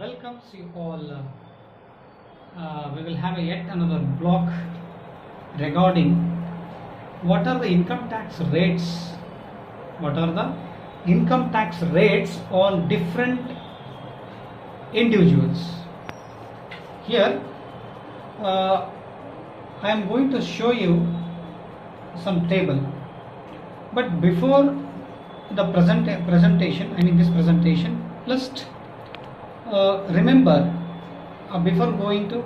welcomes you all. We will have yet another block regarding what are the income tax rates. What are the income tax rates on different individuals? Here, I am going to show you some table. But before the presentation, this presentation, just remember before going to,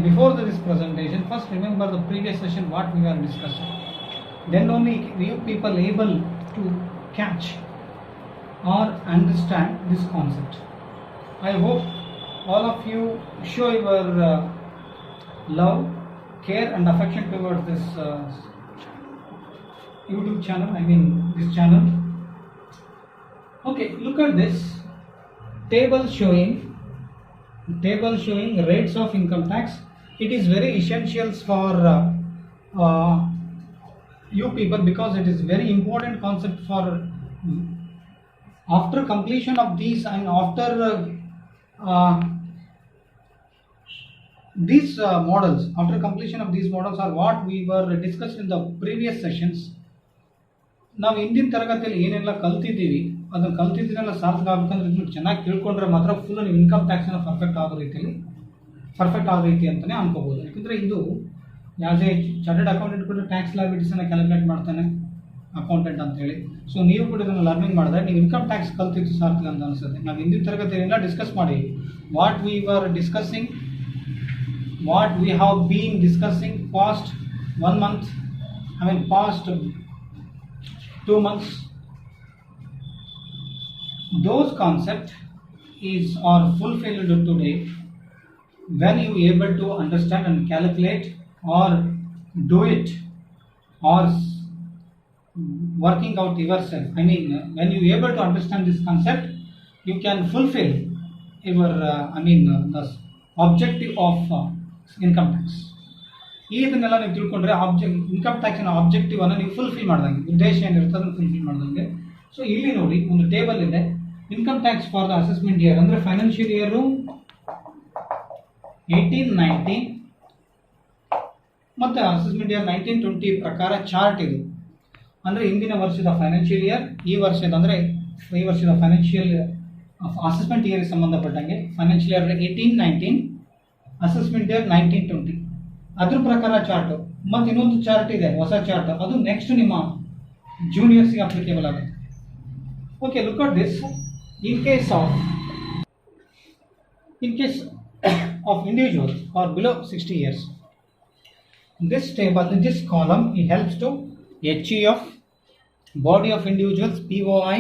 before this presentation, first remember the previous session what we were discussing. Then only you people able to catch or understand this concept. I hope all of you show your love, care and affection towards this YouTube channel, this channel. Okay, look at this table showing rates of income tax. It is very essential for you people because it is very important concept for after completion of these and after these models. After completion of these models are what we were discussed in the previous sessions. ನಾವು ಇಂದಿನ ತರಗತಿಯಲ್ಲಿ ಏನೆಲ್ಲ ಕಲ್ತಿದ್ದೀವಿ ಅದನ್ನು ಕಲ್ತಿದ್ದನ್ನೆಲ್ಲ ಸಾರ್ಥಕ ಆಗಬೇಕಂದ್ರೆ ಇದನ್ನು ಚೆನ್ನಾಗಿ ತಿಳ್ಕೊಂಡ್ರೆ ಮಾತ್ರ ಫುಲ್ ನೀವು ಇನ್ಕಮ್ ಟ್ಯಾಕ್ಸನ್ನು ಪರ್ಫೆಕ್ಟ್ ಆಗೋ ರೀತಿ ಅಂತಲೇ ಅನ್ಕೋಬೋದು. ಯಾಕಂದರೆ ಇದು ಆ್ಯಸ್ ಎ ಚಾರ್ಟೆಡ್ ಅಕೌಂಟೆಂಟ್ ಕೂಡ ಟ್ಯಾಕ್ಸ್ ಲಯಬಿಲಿಟೀಸನ್ನು ಕ್ಯಾಲ್ಕುಲೇಟ್ ಮಾಡ್ತಾನೆ ಅಕೌಂಟೆಂಟ್ ಅಂತೇಳಿ. ಸೊ ನೀವು ಕೂಡ ಇದನ್ನು ಲರ್ನಿಂಗ್ ಮಾಡಿದ್ರೆ ನೀವು ಇನ್ಕಮ್ ಟ್ಯಾಕ್ಸ್ ಕಲ್ತಿದ್ದು ಸಾರ್ಥಕ ಅಂತ ಅನಿಸುತ್ತೆ. ನಾವು ಹಿಂದಿನ ತರಗತಿಯಲ್ಲೆಲ್ಲ ಡಿಸ್ಕಸ್ ಮಾಡಿ what we were discussing, what we have been discussing past 1 month, past 2 months. Those concepts are fulfilled today when you able to understand and calculate or do it or working out yourself. When you able to understand this concept, you can fulfill your the objective of income tax. ಇದನ್ನೆಲ್ಲ ನೀವು ತಿಳ್ಕೊಂಡ್ರೆ income ಟ್ಯಾಕ್ಸಿನ objective ಅನ್ನು ನೀವು fulfil ಮಾಡ್ದಂಗೆ, ಉದ್ದೇಶ ಏನಿರುತ್ತೆ ಅದನ್ನು fulfil ಮಾಡ್ದಂಗೆ. ಸೊ ಇಲ್ಲಿ ನೋಡಿ ಒಂದು ಟೇಬಲ್ ಇದೆ, income tax for the assessment year ಅಂದರೆ ಫೈನಾನ್ಷಿಯಲ್ ಇಯರು 18-19 ಮತ್ತು ಅಸೆಸ್ಮೆಂಟ್ ಇಯರ್ 19-20 ಪ್ರಕಾರ ಚಾರ್ಟ್ ಇದು. ಅಂದರೆ ಹಿಂದಿನ ವರ್ಷದ ಫೈನಾನ್ಷಿಯಲ್ ಇಯರ್, ಈ ವರ್ಷದ ಫೈನಾನ್ಷಿಯಲ್ ಅಸೆಸ್ಮೆಂಟ್ ಇಯರ್ಗೆ ಸಂಬಂಧಪಟ್ಟಂಗೆ ಫೈನಾನ್ಷಿಯಲ್ ಇಯರ್ 18-19, ಅಸೆಸ್ಮೆಂಟ್ ಇಯರ್ 19-20 ಅದ್ರ ಪ್ರಕಾರ ಚಾರ್ಟು. ಮತ್ತು ಇನ್ನೊಂದು ಚಾರ್ಟ್ ಇದೆ, ಹೊಸ ಚಾರ್ಟ್, ಅದು ನೆಕ್ಸ್ಟ್ ನಿಮ್ಮ ಜೂನಿಯರ್ಸ್ಗೆ ಅಪ್ಲಿಕೇಬಲ್ ಆಗುತ್ತೆ. Okay, look at this. In case of individuals are below 60 years, this table, this column, it helps to HEF, body of individuals, POI,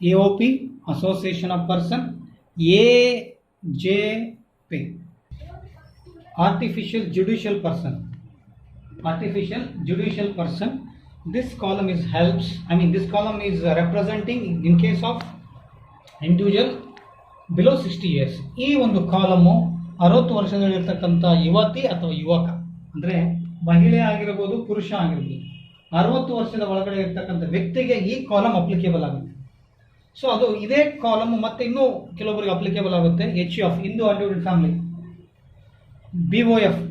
AOP, association of person, AJP, artificial judicial person. This column this column is representing in case of individual below 60 years. ಈ ಒಂದು column 60 ವರ್ಷದಲ್ಲಿರ್ತಕ್ಕಂಥ ಯುವತಿ ಅಥವಾ ಯುವಕ, ಅಂದರೆ ಮಹಿಳೆ ಆಗಿರ್ಬೋದು, ಪುರುಷ ಆಗಿರ್ಬೋದು, 60 ವರ್ಷದ ಒಳಗಡೆ ಇರ್ತಕ್ಕಂಥ ವ್ಯಕ್ತಿಗೆ ಈ ಕಾಲಮ್ ಅಪ್ಲಿಕೇಬಲ್ ಆಗುತ್ತೆ. ಸೊ ಅದು ಇದೇ ಕಾಲಮ್ ಮತ್ತೆ ಇನ್ನೂ ಕೆಲವೊಬ್ಬರಿಗೆ ಅಪ್ಲಿಕೇಬಲ್ ಆಗುತ್ತೆ. HEF, Hindu undivided family,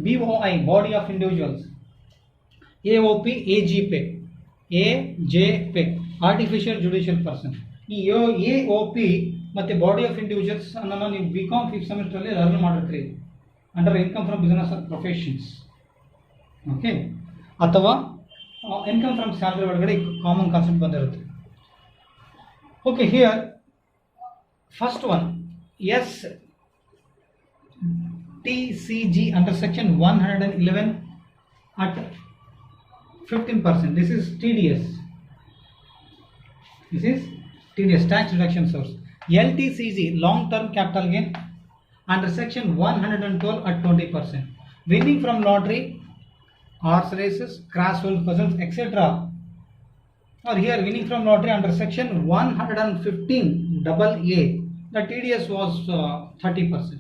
BOI, body of individuals, AOP, AJP, artificial judicial person. ಈ AOP ಮತ್ತು ಬಾಡಿ ಆಫ್ ಇಂಡಿವಿಜುವಲ್ಸ್ ಅನ್ನು ನೀವು BCom 5th semester ಅಲ್ಲಿ ಲರ್ನ್ ಮಾಡಿರ್ತೀರಿ under income from business or professions. Okay, ಅಥವಾ ಇನ್ಕಮ್ ಫ್ರಮ್ ಸ್ಯಾಲರಿ ಒಳಗಡೆ common concept ಬಂದಿರುತ್ತೆ. Okay, here first one TCG under section 111 at 15%. This is TDS. Tax reduction source. LTCG, long term capital gain under section 112 at 20%. Winning from lottery, horse races, crash hold puzzles, etc. Or here winning from lottery under section 115 AA, the TDS was 30%.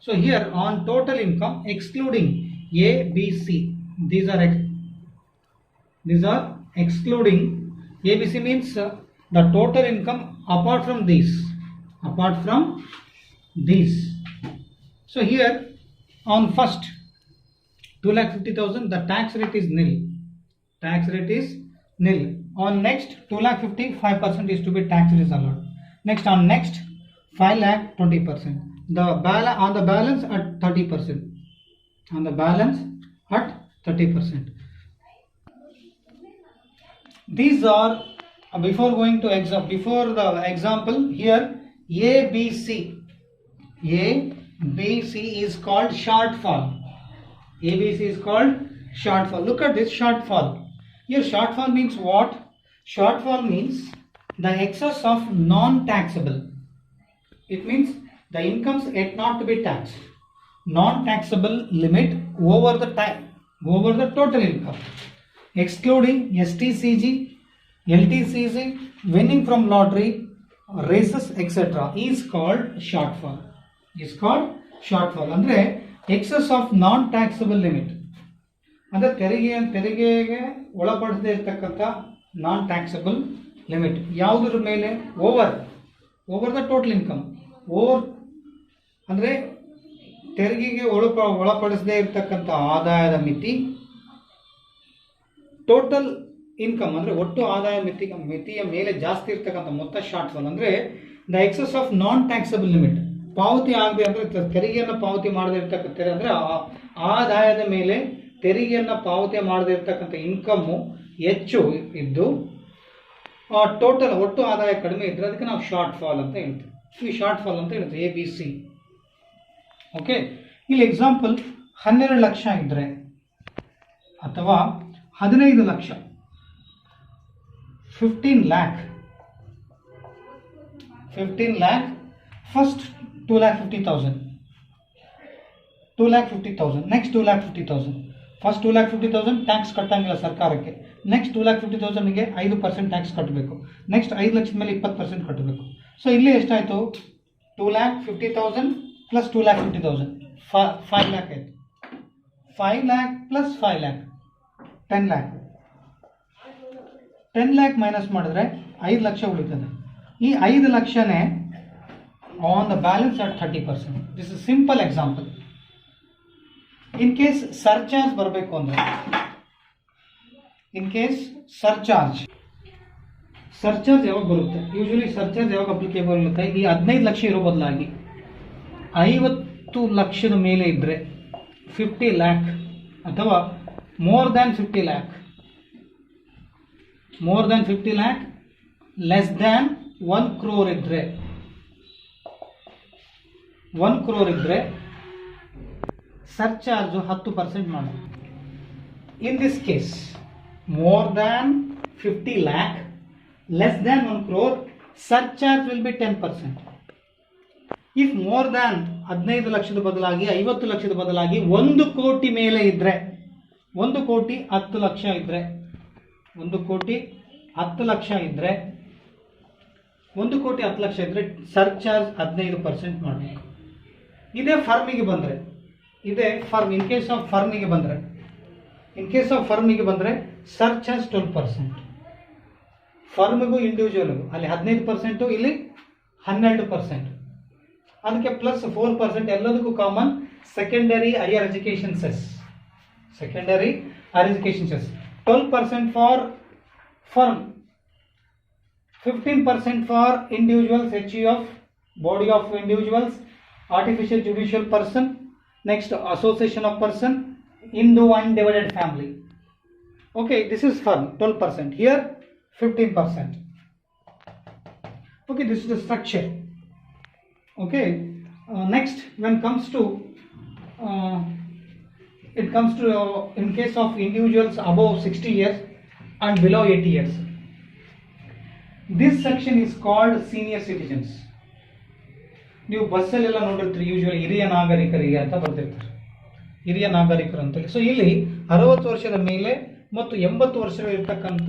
So here on total income excluding A, B, C, these are excluding. A, B, C means the total income apart from these apart from these. So here on first 2,50,000 the tax rate is nil. Tax rate is nil. On next 2,50,000 5% is to be tax is allowed. Next on next 5,00,000 20%. On the balance at 30%. On the balance at 30%. These are before going to before the example here ABC. ABC is called shortfall. ABC is called shortfall. Look at this shortfall. Here shortfall means what? Shortfall means the excess of non-taxable. It means the incomes yet not to be taxed. Non-taxable limit over the total income, excluding STCG, LTCG, winning from lottery, races, etc. is called shortfall. Is called shortfall. Andre excess of non-taxable limit. ಅಂದರೆ ತೆರಿಗೆಗೆ ಒಳಪಡದೇ ಇರತಕ್ಕಂಥ ನಾನ್ taxable limit ಯಾವುದರ ಮೇಲೆ? Over the total income. Over ಅಂದರೆ ತೆರಿಗೆಗೆ ಒಳಪಡಿಸದೇ ಇರತಕ್ಕಂಥ ಆದಾಯದ ಮಿತಿ ಟೋಟಲ್ ಇನ್ಕಮ್ ಅಂದರೆ ಒಟ್ಟು ಆದಾಯ ಮಿತಿಯ ಮೇಲೆ ಜಾಸ್ತಿ ಇರ್ತಕ್ಕಂಥ ಮೊತ್ತ ಶಾರ್ಟ್ಫಾಲ್. ಅಂದರೆ the excess of non taxable limit. ಪಾವತಿ ಆಗದೆ ಅಂದರೆ ತೆರಿಗೆಯನ್ನು ಪಾವತಿ ಮಾಡದೇ ಇರ್ತಕ್ಕಂಥ ಅಂದರೆ ಆದಾಯದ ಮೇಲೆ ತೆರಿಗೆಯನ್ನು ಪಾವತಿ ಮಾಡದೇ ಇರ್ತಕ್ಕಂಥ ಇನ್ಕಮ್ಮು ಹೆಚ್ಚು ಇದ್ದು ಟೋಟಲ್ ಒಟ್ಟು ಆದಾಯ ಕಡಿಮೆ ಇದ್ದರೆ ಅದಕ್ಕೆ ನಾವು ಶಾರ್ಟ್ ಫಾಲ್ ಅಂತ ಹೇಳ್ತೀವಿ. ಈ ಶಾರ್ಟ್ ಫಾಲ್ ಅಂತ ಹೇಳ್ತೀವಿ ABC. ಓಕೆ, ಇಲ್ಲಿ ಎಕ್ಸಾಂಪಲ್ 12 ಲಕ್ಷ ಇದ್ದರೆ ಅಥವಾ 15 lakh 15 lakh first 2,50,000 next 2,50,000. First 2,50,000 tax ಕಟ್ಟಂಗಿಲ್ಲ ಸರ್ಕಾರಕ್ಕೆ. ನೆಕ್ಸ್ಟ್ 2,50,000ಗೆ 5% ಟ್ಯಾಕ್ಸ್ ಕಟ್ಟಬೇಕು. ನೆಕ್ಸ್ಟ್ 5 ಲಕ್ಷದ ಮೇಲೆ 20% ಕಟ್ಟಬೇಕು. ಸೊ ಇಲ್ಲಿ ಎಷ್ಟಾಯಿತು? 2,50,000 ಪ್ಲಸ್ 2,50,000 5 lakh ಆಯಿತು. 5 lakh plus 5 lakh 10 lakh. 10 lakh minus ಮಾಡಿದ್ರೆ 5 ಲಕ್ಷ ಉಳಿತದೆ. ಈ 5 ಲಕ್ಷನೇ on the balance at 30%. This is simple example. In case surcharge ಬರಬೇಕು ಅಂದರೆ ಸರ್ಚಾರ್ಜ್ ಯಾವಾಗ ಬರುತ್ತೆ? ಯೂಶಲಿ ಸರ್ಚಾರ್ಜ್ ಯಾವಾಗ ಅಪ್ಲಿಕೇಬಲ್ ಇರುತ್ತೆ? ಈ 15 ಲಕ್ಷ ಇರೋ ಬದಲಾಗಿ 50 ಲಕ್ಷದ ಮೇಲೆ ಇದ್ದರೆ 50 lakh ಅಥವಾ more than 50 lakh less than 1 crore ಇದ್ದರೆ 1 crore ಇದ್ದರೆ ಸರ್ಚಾರ್ಜು 10% ಮಾಡಿ. In this case more than 50 lakh less than 1 crore surcharge will be 10%. If more than 15 ಲಕ್ಷದ ಬದಲಾಗಿ 50 ಲಕ್ಷದ ಬದಲಾಗಿ 1 ಕೋಟಿ ಮೇಲೆ ಇದ್ದರೆ 1 ಕೋಟಿ 10 ಲಕ್ಷ ಇದ್ದರೆ 1 ಕೋಟಿ 10 ಲಕ್ಷ ಇದ್ದರೆ 1 ಕೋಟಿ 10 ಲಕ್ಷ ಇದ್ದರೆ ಸರ್ಚಾರ್ಜ್ 15% ಮಾಡಬೇಕು. ಇದೇ ಫರ್ಮಿಗೆ ಬಂದರೆ ಇನ್ ಕೇಸ್ ಆಫ್ ಫರ್ಮಿಗೆ ಬಂದರೆ ಸರ್ಚಾರ್ಜ್ 12%. ಫರ್ಮಿಗೂ ಇಂಡಿವಿಜುವಲ್ಗೂ ಅಲ್ಲಿ 15%, ಇಲ್ಲಿ 12%. ಅದಕ್ಕೆ ಪ್ಲಸ್ 4% ಎಲ್ಲದಕ್ಕೂ common secondary higher education cess. 12% for firm, 15% for individuals, HUF body of individuals, artificial judicial person, next association of person, Hindu undivided family. Okay, this is firm 12%. Here 15%. Okay, this is the structure. Okay, next when comes to in case of individuals above 60 years and below 80 years, this section is called senior citizens. ನೀವು ಬಸ್ಸಲ್ಲೆಲ್ಲ ನೋಡಿರ್ತೀರಿ, usually ಹಿರಿಯ ನಾಗರಿಕರಿಗೆ ಅಂತ ಬರ್ತಿರ್ತಾರೆ, ಹಿರಿಯ ನಾಗರಿಕರು ಅಂತೇಳಿ. So ಇಲ್ಲಿ 60 ವರ್ಷದ ಮೇಲೆ ಮತ್ತು 80 ವರ್ಷಗಳಿರ್ತಕ್ಕಂಥ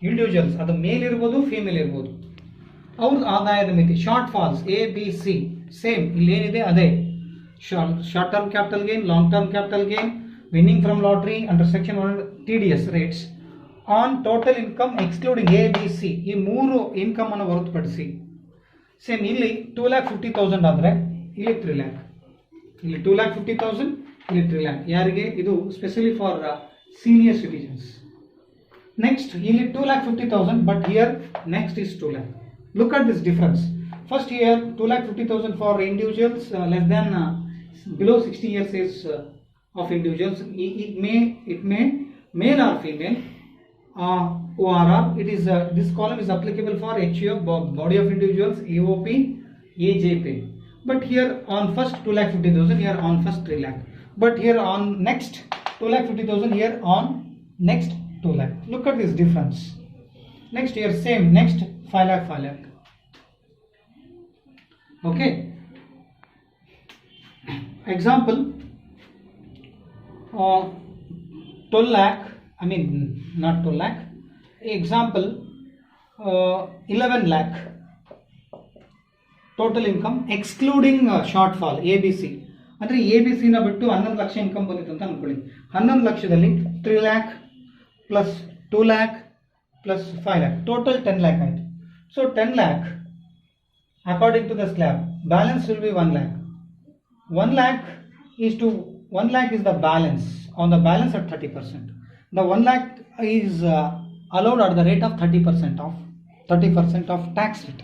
ಇಂಡಿವಿಜುವಲ್ಸ್, ಅದು ಮೇಲ್ ಇರ್ಬೋದು ಫೀಮೇಲ್ ಇರ್ಬೋದು, ಅವ್ರ ಆದಾಯದ ಮಿತಿ ಶಾರ್ಟ್ ಫಾಲ್ಸ್ ABC ಸೇಮ್ ಇಲ್ಲಿ ಏನಿದೆ ಅದೇ. Short term capital gain, long term capital gain, winning from lottery under section 1 TDS rates on total income excluding ABC. ಈ 3 ಇನ್ಕಮ್ ಅನ್ನು ಹೊರತುಪಡಿಸಿ ಸೇಮ್ ಇಲ್ಲಿ 2,50,000 ಆದರೆ ಇಲ್ಲಿ 3 lakh, ಇಲ್ಲಿ 2,50,000, ಇಲ್ಲಿ 3 lakh. ಯಾರಿಗೆ? ಇದು specially for senior citizens. Next ಇಲ್ಲಿ 2,50,000, but here next is 2 lakh. Look at this difference. First here 2,50,000 for individuals less than below 60 years age of individuals. It may male or female. ORR, it is this column is applicable for HUF, body of individuals, AOP, AJP. But here on first 2,50,000, here on first 3 lakh. But here on next 2,50,000, here on next 2 lakh. Look at this difference. Next here same, next 5 lakh, 5 lakh. Okay. Example, 12 lakh. I mean not 12 lakh. Example, 11 lakh. Total income excluding shortfall ABC. ಅಂದರೆ ABC ನ ಬಿಟ್ಟು 11 lakh income ಬಂದಿತ್ತು ಅಂತ ಅನ್ಕೊಳ್ಳಿ. 11 ಲಕ್ಷದಲ್ಲಿ 3 lakh plus 2 lakh plus 5 lakh total 10 lakh ಆಯಿತು. So 10 lakh according to the slab balance will be 1 lakh. 1 lakh is the balance on the balance at 30%. The 1 lakh is allowed at the rate of 30% of tax rate.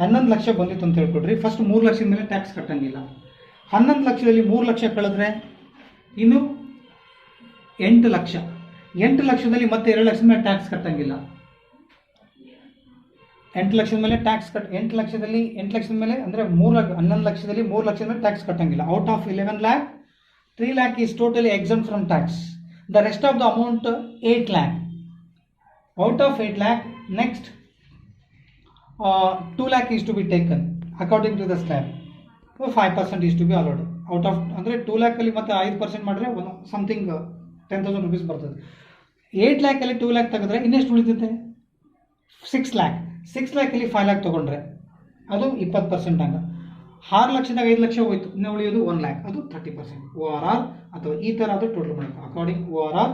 11 lakh ಬಂದಿತ್ತು ಅಂತ ಹೇಳ್ಕೊಡ್ರಿ. First 3 ಲಕ್ಷದ ಮೇಲೆ tax ಕಟ್ಟಂಗಿಲ್ಲ. 11 ಲಕ್ಷದಲ್ಲಿ 3 ಲಕ್ಷ ಕಳೆದ್ರೆ ಇನ್ನು 8 ಲಕ್ಷ. 8 ಲಕ್ಷದಲ್ಲಿ ಮತ್ತೆ 2 ಲಕ್ಷದ ಮೇಲೆ ಟ್ಯಾಕ್ಸ್ ಕಟ್ಟಂಗಿಲ್ಲ. 8 ಲಕ್ಷದ ಮೇಲೆ ಟ್ಯಾಕ್ಸ್ 8 ಲಕ್ಷದ ಮೇಲೆ ಅಂದರೆ 11 ಲಕ್ಷದಲ್ಲಿ 3 ಲಕ್ಷದ ಮೇಲೆ ಟ್ಯಾಕ್ಸ್ ಕಟ್ಟಂಗಿಲ್ಲ. Out of 11 lakh 3 lakh is totally exempt from tax. The rest of the amount 8 lakh. Out of 8 lakh, next 2 lakh is to be taken according to the slab. 5% is to be allowed. Out of ಅಂದರೆ 2 lakh ಅಲ್ಲಿ ಮತ್ತೆ 5% ಮಾಡಿದ್ರೆ something 10,000 rupees ಬರ್ತದೆ. 8 lakh ಅಲ್ಲಿ 2 lakh ತೆಗೆದ್ರೆ ಇನ್ನೆಷ್ಟು ಉಳಿತೈತೆ? 6 lakh. 6 lakh ಅಲ್ಲಿ 5 lakh ತಗೊಂಡ್ರೆ ಅದು 20% ಹಂಗ. 6 ಲಕ್ಷದಾಗ 5 ಲಕ್ಷ ಹೋಯ್ತು, ಇನ್ನು ಉಳಿಯೋದು 1 lakh, ಅದು 30%. ORR ಅಥವಾ ಈ ಥರ ಅದು ಟೋಟಲ್ ಮಾಡಬೇಕು. According ORR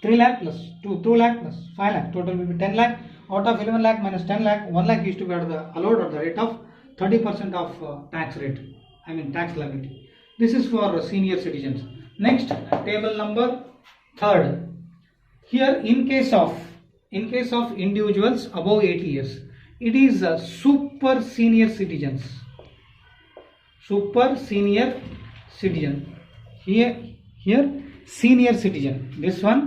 3 lakh plus 2 lakh plus 5 lakh total will be 10 lakh. Out of 11 lakh minus 10 lakh, 1 lakh is to be allowed at the rate of 30% of tax rate. I mean tax liability. This is for senior citizens. Next, table number 3rd. Here in case of individuals above 80 years, it is super senior citizens. Super senior citizen. Here senior citizen. This one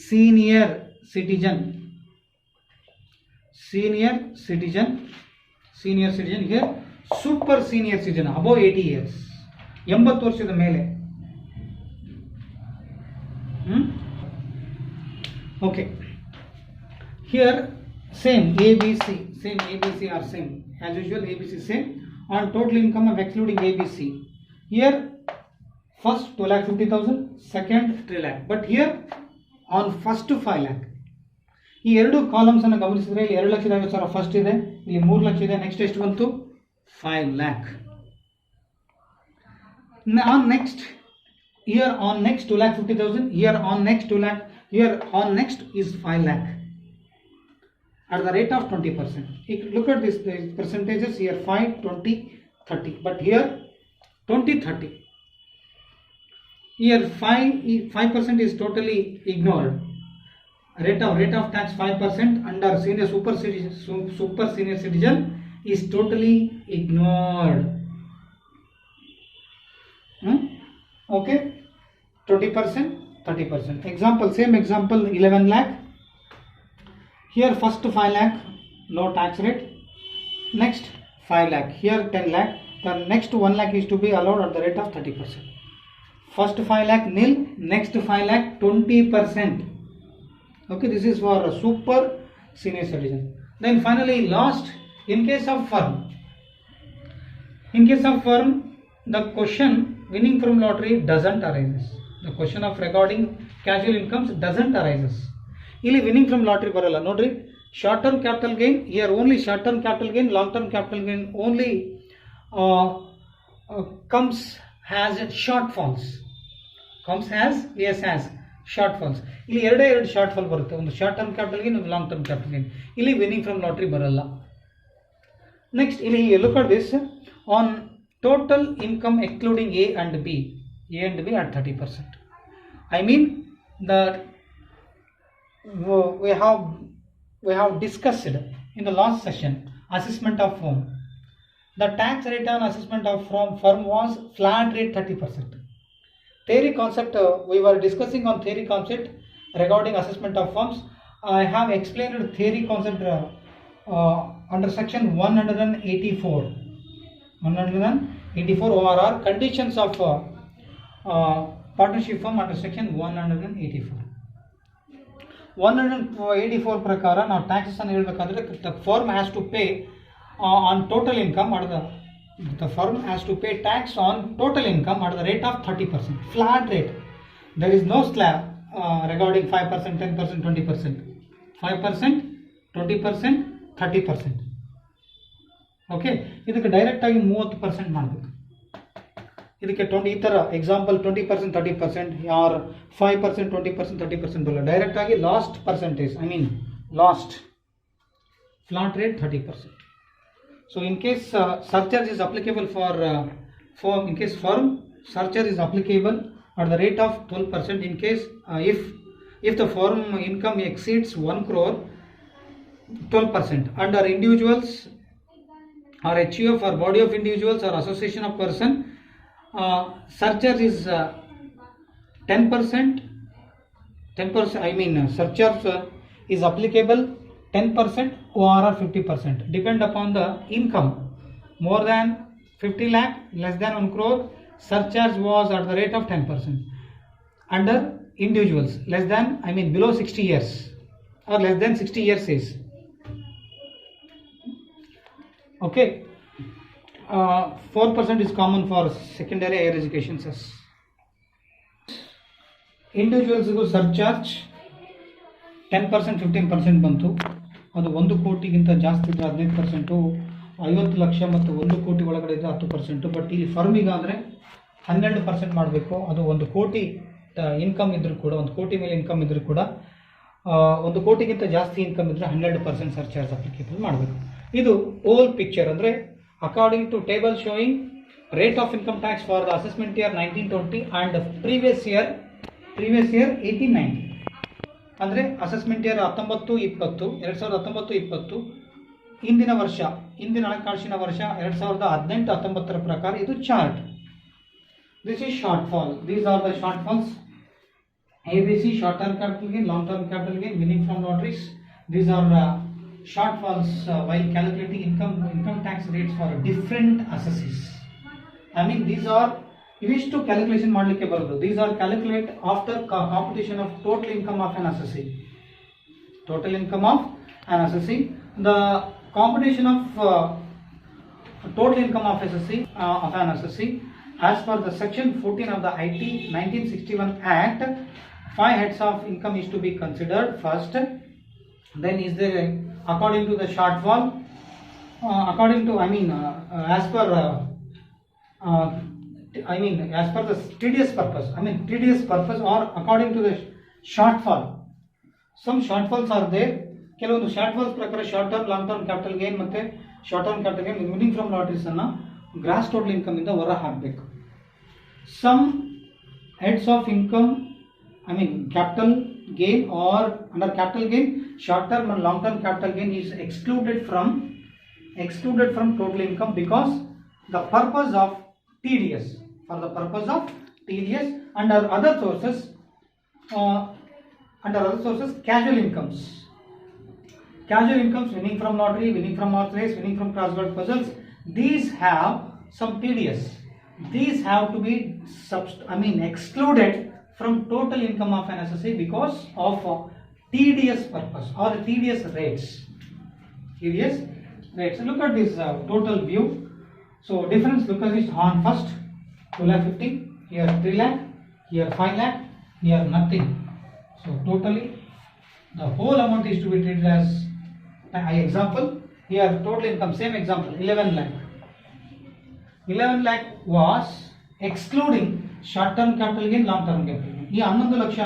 senior citizen. Here super senior citizen above 80 years. 80 ವರ್ಷದ ಮೇಲೆ. Okay. Here same ABC are same as usual. ABC same on total income of excluding ABC. Here first 2,50,000, second 3 lakh. But here on first 5 lakh. ಈ ಎರಡು columns ಅನ್ನು ಗಮನಿಸಿದ್ರೆ ಇಲ್ಲಿ 2,50,000 first ಇದೆ, ಇಲ್ಲಿ 3 ಲಕ್ಷ ಇದೆ. ನೆಕ್ಸ್ಟ್ ಎಷ್ಟು ಬಂತು? 5 lakh. On next 2,50,000. Here on next 2 lakh. Here on next is 5 lakh. At the rate of 20%. Look at this, the percentages here 5, 20, 30. But here 20, 30. Here 5% is totally ignored. Rate of tax 5% under super senior citizen is totally ignored. Okay, 20%, 30%. Same example 11 lakh. Here first 5 lakh no tax rate. Next 5 lakh. Here 10 lakh. The next 1 lakh is to be allowed at the rate of 30%. First 5 lakh nil. Next 5 lakh 20%. Okay, this is for a super senior citizen. Then finally last, in case of firm, the question winning from lottery doesn't arise. The question of recording casual incomes doesn't arises. ಇಲ್ಲಿ winning from lottery ಬರಲ್ಲ ನೋಡ್ರಿ. Short term capital gain, here only short term capital gain, long term capital gain only comes has short falls. Short falls. ಇಲ್ಲಿ ಎರಡು short fall ಬರುತ್ತೆ, ಒಂದು short term capital gain, ಒಂದು long term capital gain. ಇಲ್ಲಿ winning from lottery ಬರಲ್ಲ. Next, look at this on total income excluding A and B at 30%. I mean that we have discussed in the last session assessment of firm. The tax rate on assessment of firm was flat rate 30%. Theory concept, we were discussing on theory concept regarding assessment of firms. I have explained theory concept under section 184 ORR conditions of partnership firm under section 184 ಪ್ರಕಾರ ನಾವು taxes ಅನ್ನು ಹೇಳಬೇಕಾದ್ರೆ the firm has to pay on total income or the firm has to pay tax on total income at the rate of 30%, flat rate. There is no slab regarding 5%, 10%, 20%, 5%, 20%, 30%. Okay, ಇದಕ್ಕೆ direct ಆಗಿ 30% ಮಾಡಬೇಕು. ಇದಕ್ಕೆ 20 ಈ ಥರ example 20%, 30% ಯಾರ್ 5%, 20%, 30% ಬಲ್ಲ. Direct ಆಗಿ last percentage, I mean last flat rate 30%. So in case surcharge is applicable for firm, in case firm surcharge is applicable at the rate of 12%. In case if the firm income exceeds 1 crore, 12%. Under individuals or HUF or body of individuals or association of person, surcharge is 10%. 10%. I mean surcharge is applicable 10% or 50%, depend upon the income. More than 50 lakh, less than 1 crore, surcharge was at the rate of 10%. Under individuals, less than, I mean below 60 years or less than 60 years is. Okay, 4% is common for secondary higher education. Individuals go surcharge 10%, 15% ಬಂತು. ಅದು 1 ಕೋಟಿಗಿಂತ ಜಾಸ್ತಿ ಇದ್ದರೆ 15%, 50 ಲಕ್ಷ ಮತ್ತು 1 ಕೋಟಿ ಒಳಗಡೆ ಇದ್ದರೆ 10%. But ಇಲ್ಲಿ ಫರ್ಮಿಗೆ ಅಂದರೆ 12% ಮಾಡಬೇಕು. ಅದು 1 ಕೋಟಿ ಇನ್ಕಮ್ ಇದ್ದರೂ ಕೂಡ, 1 ಕೋಟಿ ಮೇಲೆ ಇನ್ಕಮ್ ಇದ್ದರೂ ಕೂಡ, 1 ಕೋಟಿಗಿಂತ ಜಾಸ್ತಿ ಇನ್ಕಮ್ ಇದ್ದರೆ 12% ಸರ್ಚಾರ್ಜ್ ಅಪ್ಲಿಕೇಬಲ್ ಮಾಡಬೇಕು. ಇದು ಓಲ್ ಪಿಕ್ಚರ್. ಅಂದರೆ according to table showing rate of income tax for the assessment year 1920 and previous year 1890. ಅಂದರೆ ಅಸೆಸ್ಮೆಂಟ್ ಇಯರ್ 2019-20 ಇಂದಿನ ವರ್ಷ, ಇಂದಿನ ಹಣಕಾಸಿನ ವರ್ಷ 2018-19 ಪ್ರಕಾರ ಇದು chart. This is shortfall. These are the shortfalls. ABC short term capital gain, long term capital gain, winning from lotteries. These are short falls while calculating income tax rates for different assessees. I mean these are ಇವಿಷ್ಟು calculation ಮಾಡಲಿಕ್ಕೆ ಬರೋದು. These are calculate after computation of total income of an assessee. Total income of an assessee. The computation of total income of an assessee as per the section 14 of the IT 1961 Act, 5 heads of income is to be considered first. Then is there according to the shortfall, according to as per the tedious purpose or according to the shortfall. Some shortfalls are there. ಕೆಲವೊಂದು shortfalls ಪ್ರಕಾರ short term, long term capital gain ಮತ್ತೆ short term capital gain winning from lotteries ಅನ್ನ gross total income ಇಂದ ಹೊರ ಹಾಕಬೇಕು. Some heads of income, capital gain or under capital gain, short term and long term capital gain is excluded from total income because the purpose of TDS, for the purpose of TDS. Under other sources casual incomes, winning from lottery, winning from horse race, winning from crossword puzzles, these have some TDS. These have to be excluded from total income of an assessee because of TDS purpose or TDS rates. Look at this total view. So difference, look at this on first 2,50,000, here 3 lakh, here 5 lakh, here nothing. So totally the whole amount is to be treated as example. Here total income, same example, 11 lakh. 11 lakh was excluding short term capital gain, long term capital gain. ಈ 11 ಲಕ್ಷ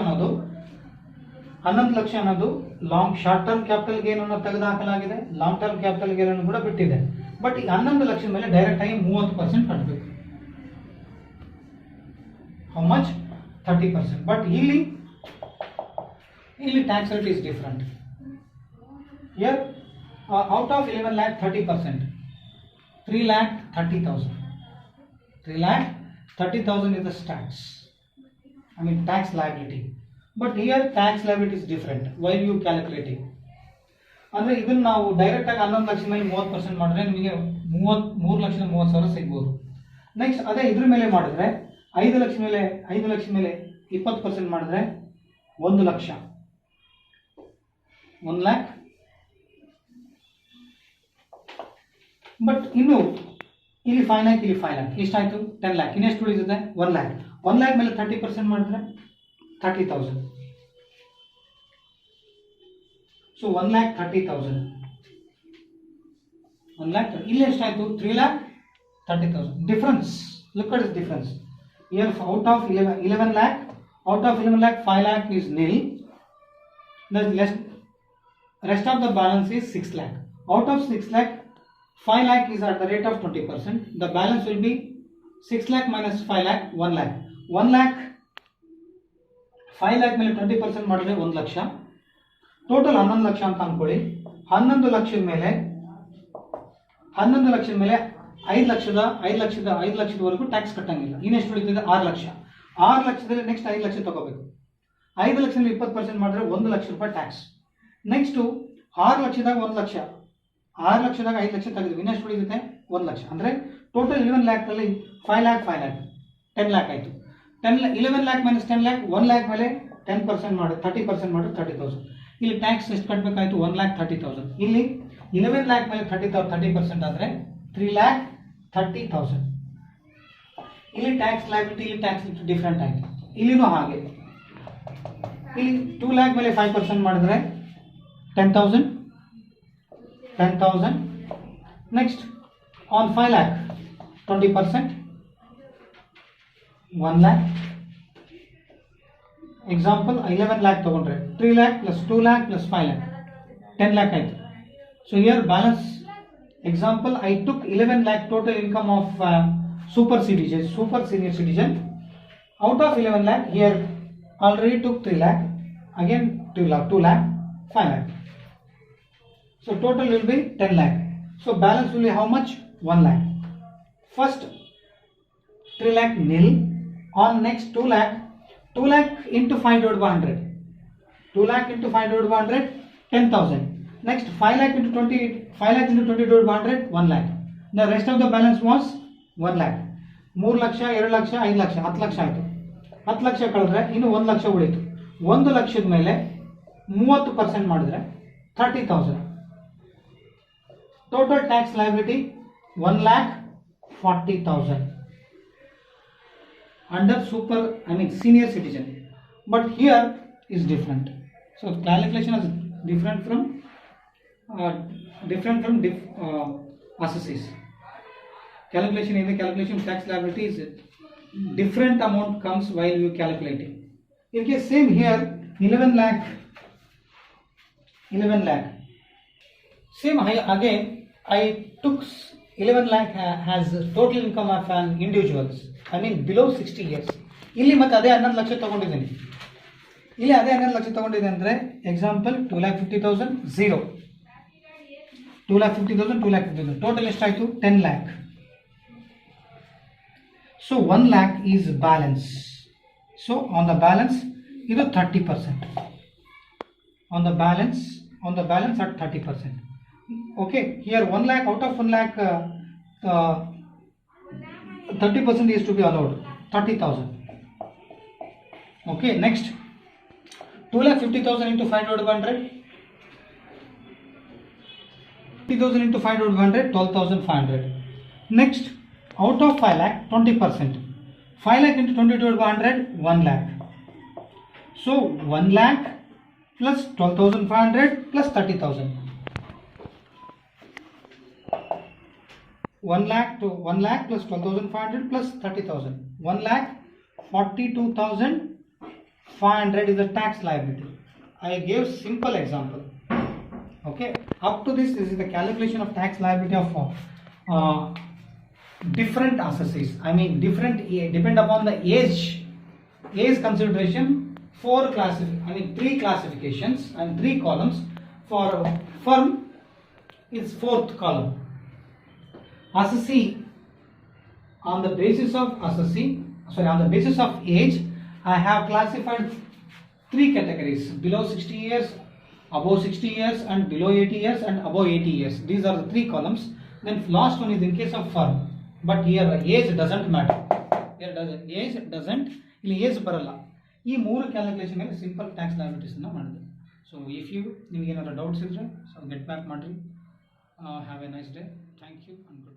ಅನ್ನೋದು long short term capital gain ಅನ್ನು ತೆಗೆದುಹಾಕಲಾಗಿದೆ, long term capital gain ಅನ್ನು ಕೂಡ ಬಿಟ್ಟಿದೆ. But ಈ 11 ಲಕ್ಷದ ಮೇಲೆ ಡೈರೆಕ್ಟ್ ಆಗಿ 30% ಕಟ್ಟಬೇಕು. How much? 30%. ಬಟ್ ಇಲ್ಲಿ tax rate is different. Here out of 11 lakh 30%, 3,30,000. 3,30,000 is the tax. I mean tax liability. But here tax liability is different. Why you calculating? ಅಂದರೆ ಇದನ್ನು ನಾವು ಡೈರೆಕ್ಟ್ ಆಗಿ 11 ಲಕ್ಷ ಮೇಲೆ 30% ಮಾಡಿದ್ರೆ ನಿಮಗೆ 3,30,000 ಸಿಗ್ಬೋದು. ನೆಕ್ಸ್ಟ್ ಅದೇ ಇದ್ರ ಮೇಲೆ ಮಾಡಿದ್ರೆ 5 ಲಕ್ಷ ಮೇಲೆ 20% ಮಾಡಿದ್ರೆ 1 ಲಕ್ಷ, 1 lakh. ಬಟ್ ಇನ್ನು ಇಲ್ಲಿ 5 lakh, ಇಲ್ಲಿ 5 lakh, ಎಷ್ಟಾಯ್ತು? 10 lakh. ಇನ್ನೆಷ್ಟು ಉಳಿದಿದೆ? 1 lakh. 1 lakh ಮೇಲೆ 30% ಮಾಡಿದ್ರೆ 30,000. ಸೊ 1,30,000. 1 lakh. ಇಲ್ಲಿ ಎಷ್ಟಾಯ್ತು? 3,30,000. Difference, look at this difference. Here out of 11 lakh, 5 lakh is nil. The rest of the balance is 6 lakh. Out of 6 lakh, 5 lakh is at the rate of 20%. The balance will be 6 lakh minus 5 lakh, 1 lakh. 1 lakh, 5 lakh ಮೇಲೆ 20% ಮಾಡಿದ್ರೆ 1 lakh. Total 11 lakh ಅಂತ ಅನ್ಕೊಳ್ಳಿ. 11 ಲಕ್ಷದ ಮೇಲೆ 5 ಲಕ್ಷದವರೆಗೂ tax ಕಟ್ಟಂಗಿಲ್ಲ. ಇನ್ನೆಷ್ಟು ಉಳಿತಿದೆ? 6 lakh. 6 ಲಕ್ಷದಲ್ಲಿ next 5 lakh ತಗೋಬೇಕು. 5 ಲಕ್ಷದಲ್ಲಿ 20% ಮಾಡಿದ್ರೆ 1 ಲಕ್ಷ ರೂಪಾಯಿ ಟ್ಯಾಕ್ಸ್. ನೆಕ್ಸ್ಟು 6 ಲಕ್ಷದಾಗ 1 ಲಕ್ಷ, 6 ಲಕ್ಷದಾಗ 5 ಲಕ್ಷ ತೆಗೆದು ಇನ್ನೆಷ್ಟು ಉಳಿದಿದೆ? 1 ಲಕ್ಷ. ಅಂದರೆ ಟೋಟಲ್ 11 ಲ್ಯಾಕ್ನಲ್ಲಿ 5 lakh 10 lakh ಆಯಿತು. 11 lakh ಮೈನಸ್ 10 lakh, 1 lakh ಮೇಲೆ 10% ಮಾಡಿ 30% ಮಾಡಿ 30,000. ಇಲ್ಲಿ ಟ್ಯಾಕ್ಸ್ ಎಷ್ಟು ಕಟ್ಟಬೇಕಾಯಿತು? 1,30,000. ಇಲ್ಲಿ 11 lakh ಮೇಲೆ 30% ಆದರೆ 3,30,000. ಇಲ್ಲಿ ಟ್ಯಾಕ್ಸ್ ಲೈಬಿಲಿಟಿ, ಇಲ್ಲಿ ಟ್ಯಾಕ್ಸ್ ಡಿಫ್ರೆಂಟ್ ಆಯಿತು. ಇಲ್ಲಿನೂ ಹಾಗೆ. ಇಲ್ಲಿ 2 lakh ಮೇಲೆ 5% ಮಾಡಿದ್ರೆ 10,000. Next on 5 lakh 20%, 1 lakh. Example 11 lakh ತಗೊಂಡ್ರೆ 3 lakh plus 2 lakh plus 5 lakh 10 lakh ಆಯಿತು. So here balance example, I took 11 lakh total income of super senior citizen. Out of 11 lakh, here already took 3 lakh, again 2 lakh, 5 lakh. So total will be 10 lakh. So balance will be how much? 1 lakh. First 3 lakh nil. On next 2 lakh into 5 divided by 100. 2 lakh into 5 divided by 100, 10,000. Next 5 lakh into 20 divided by 100, 1 lakh. The rest of the balance was 1 lakh. 3 lakh, 2 lakh, 5 lakh, 10 lakh ಆಯಿತು. 10 ಲಕ್ಷ ಕಳೆದ್ರೆ ಇನ್ನು 1 ಲಕ್ಷ ಉಳಿತು. 1 ಲಕ್ಷದ ಮೇಲೆ 30% ಮಾಡಿದ್ರೆ 30,000. Total tax liability 1,40,000 under senior citizen. But here is different. So calculation is different from assessees. Calculation tax liability is different amount comes while you calculating. In case same here 11 lakh. Same again I took 11 lakh has total income of an individuals. I mean below 60 years. ಇಲ್ಲಿ ಮತ್ತೆ ಅದೇ 11 ಲಕ್ಷ ತಗೊಂಡಿದ್ದೀನಿ. ಇಲ್ಲಿ ಅದೇ 11 ಲಕ್ಷ ತಗೊಂಡಿದೆ ಅಂದರೆ example 2,50,000 0. 2,50,000 total ಎಷ್ಟಾಯಿತು? 10 lakh. So 1 lakh is balance. So on the balance ಇದು 30%. On the balance at 30%. Okay, here 1 lakh, out of 1 lakh 30% is to be allowed, 30,000. Okay, next 2,50,000 into 5 divided by 100. 50,000 into 5 divided by 100, 12,500. Next, out of 5 lakh, 20%. 5 lakh into 20 divided by 100, 1 lakh. So 1 lakh plus 12,500 plus 30,000. 1 lakh plus 12,500 plus 30,000. 1,42,500 is the tax liability. I gave simple example. Okay, up to this is the calculation of tax liability of different assessees. I mean different depend upon the age consideration. Three classifications and 3 columns. For firm is 4th column. Assessee on the basis of on the basis of age, I have classified 3 categories: below 60 years, above 60 years, and below 80 years and above 80 years. These are the 3 columns. Then last one is in case of firm, but here age doesn't matter. Age doesn't, ಇಲ್ಲಿ age ಬರಲ್ಲ. ಈ 3 calculation ಅಲ್ಲಿ simple tax liabilities ಅನ್ನ ಮಾಡಿದೆ. So if ನಿಮಗೆ ಏನಾದ್ರು doubts ಇದ್ರೆ so get back ಮಾಡ್ರಿ. Have a nice day. Thank you and good.